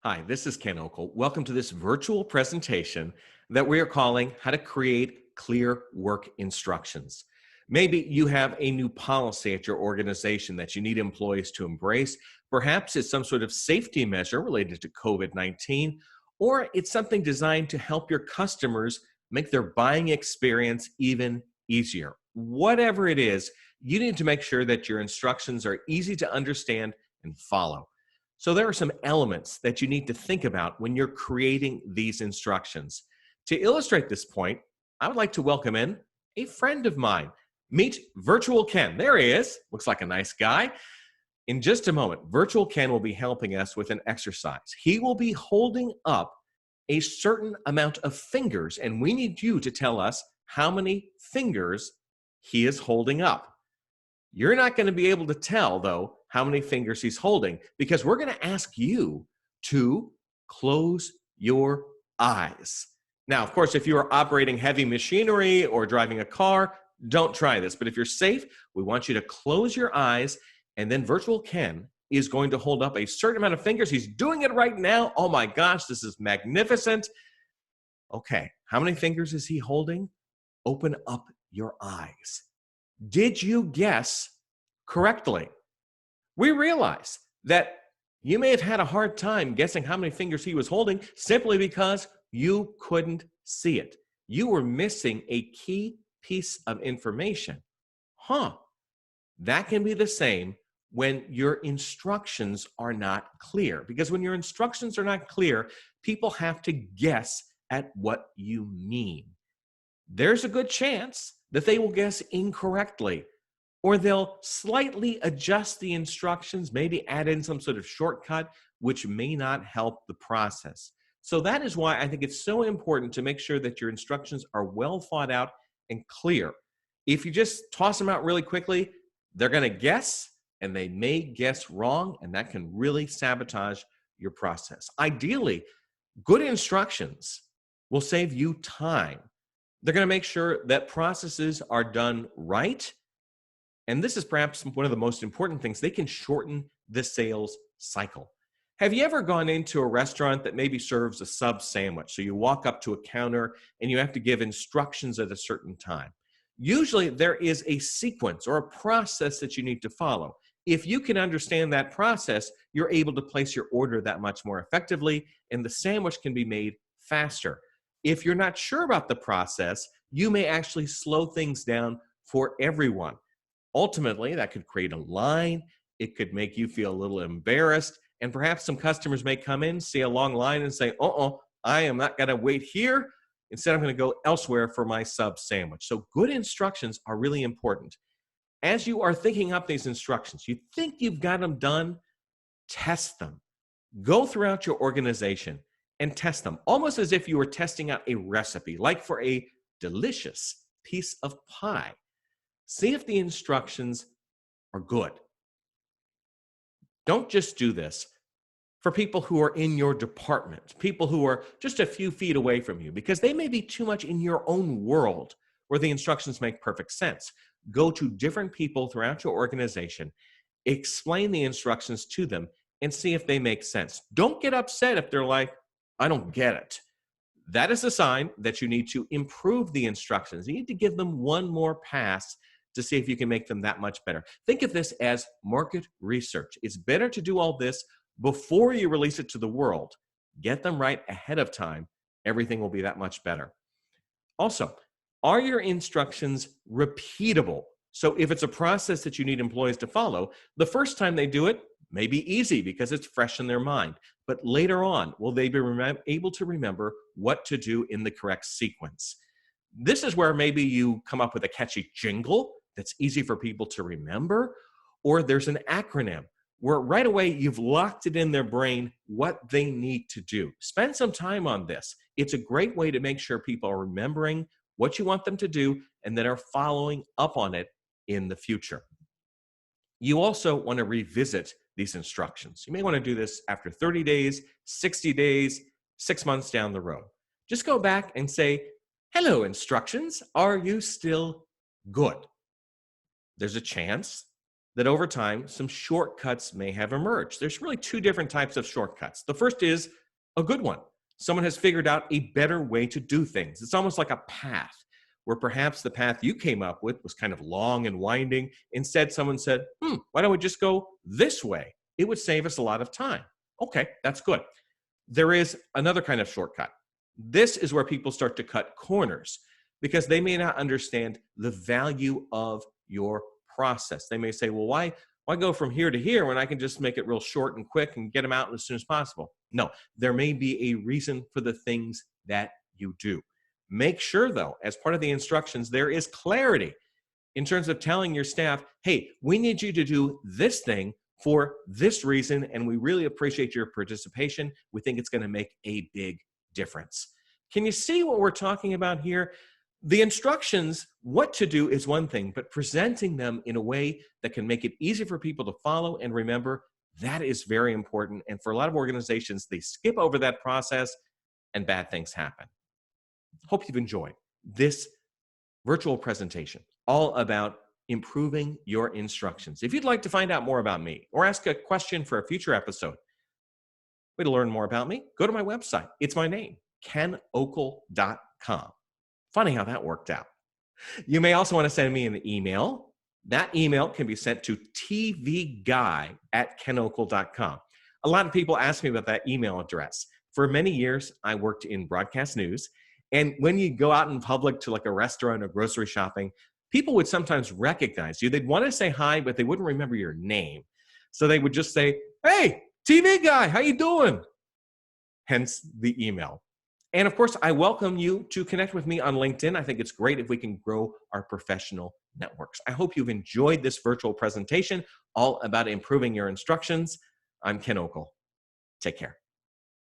Hi, this is Ken Okel. Welcome to this virtual presentation that we are calling How to Create Clear Work Instructions. Maybe you have a new policy at your organization that you need employees to embrace. Perhaps it's some sort of safety measure related to COVID-19, or it's something designed to help your customers make their buying experience even easier. Whatever it is, you need to make sure that your instructions are easy to understand and follow. So there are some elements that you need to think about when you're creating these instructions. To illustrate this point, I would like to welcome in a friend of mine. Meet Virtual Ken. There he is. Looks like a nice guy. In just a moment, Virtual Ken will be helping us with an exercise. He will be holding up a certain amount of fingers, and we need you to tell us how many fingers he is holding up. You're not going to be able to tell, though, how many fingers he's holding because we're going to ask you to close your eyes. Now, of course, if you are operating heavy machinery or driving a car, don't try this. But if you're safe, we want you to close your eyes, and then Virtual Ken is going to hold up a certain amount of fingers. He's doing it right now. Oh my gosh, this is magnificent. Okay, how many fingers is he holding? Open up your eyes. Did you guess correctly? We realize that you may have had a hard time guessing how many fingers he was holding simply because you couldn't see it. You were missing a key piece of information. Huh. That can be the same when your instructions are not clear. Because when your instructions are not clear, people have to guess at what you mean. There's a good chance that they will guess incorrectly, or they'll slightly adjust the instructions, maybe add in some sort of shortcut, which may not help the process. So that is why I think it's so important to make sure that your instructions are well thought out and clear. If you just toss them out really quickly, they're going to guess, and they may guess wrong, and that can really sabotage your process. Ideally, good instructions will save you time. They're going to make sure that processes are done right. And this is perhaps one of the most important things. They can shorten the sales cycle. Have you ever gone into a restaurant that maybe serves a sub sandwich? So you walk up to a counter and you have to give instructions at a certain time. Usually there is a sequence or a process that you need to follow. If you can understand that process, you're able to place your order that much more effectively, and the sandwich can be made faster. If you're not sure about the process, you may actually slow things down for everyone. Ultimately, that could create a line. It could make you feel a little embarrassed. And perhaps some customers may come in, see a long line, and say, I am not going to wait here. Instead, I'm going to go elsewhere for my sub sandwich. So good instructions are really important. As you are thinking up these instructions, you think you've got them done, test them. Go throughout your organization and test them, almost as if you were testing out a recipe, like for a delicious piece of pie. See if the instructions are good. Don't just do this for people who are in your department, people who are just a few feet away from you, because they may be too much in your own world where the instructions make perfect sense. Go to different people throughout your organization, explain the instructions to them, and see if they make sense. Don't get upset if they're like, I don't get it. That is a sign that you need to improve the instructions. You need to give them one more pass to see if you can make them that much better. Think of this as market research. It's better to do all this before you release it to the world. Get them right ahead of time. Everything will be that much better. Also, are your instructions repeatable? So if it's a process that you need employees to follow, the first time they do it may be easy because it's fresh in their mind. But later on, will they be able to remember what to do in the correct sequence? This is where maybe you come up with a catchy jingle that's easy for people to remember, or there's an acronym where right away you've locked it in their brain what they need to do. Spend some time on this. It's a great way to make sure people are remembering what you want them to do and that are following up on it in the future. You also want to revisit these instructions. You may want to do this after 30 days, 60 days, 6 months down the road. Just go back and say, hello, instructions. Are you still good? There's a chance that over time, some shortcuts may have emerged. There's really two different types of shortcuts. The first is a good one. Someone has figured out a better way to do things. It's almost like a path where perhaps the path you came up with was kind of long and winding. Instead, someone said, why don't we just go this way? It would save us a lot of time. Okay, that's good. There is another kind of shortcut. This is where people start to cut corners because they may not understand the value of your process. They may say, well, why go from here to here when I can just make it real short and quick and get them out as soon as possible? No, there may be a reason for the things that you do. Make sure, though, as part of the instructions, there is clarity in terms of telling your staff, hey, we need you to do this thing for this reason, and we really appreciate your participation. We think it's going to make a big difference. Can you see what we're talking about here? The instructions, what to do is one thing, but presenting them in a way that can make it easy for people to follow and remember, that is very important. And for a lot of organizations, they skip over that process and bad things happen. Hope you've enjoyed this virtual presentation all about improving your instructions. If you'd like to find out more about me or ask a question for a future episode, way to learn more about me, go to my website. It's my name, kenokel.com. Funny how that worked out. You may also want to send me an email. That email can be sent to tvguy@kenokel.com. A lot of people ask me about that email address. For many years, I worked in broadcast news. And when you go out in public to like a restaurant or grocery shopping, people would sometimes recognize you. They'd want to say hi, but they wouldn't remember your name. So they would just say, hey, TV guy, how you doing? Hence the email. And of course, I welcome you to connect with me on LinkedIn. I think it's great if we can grow our professional networks. I hope you've enjoyed this virtual presentation all about improving your instructions. I'm Ken Okel. Take care.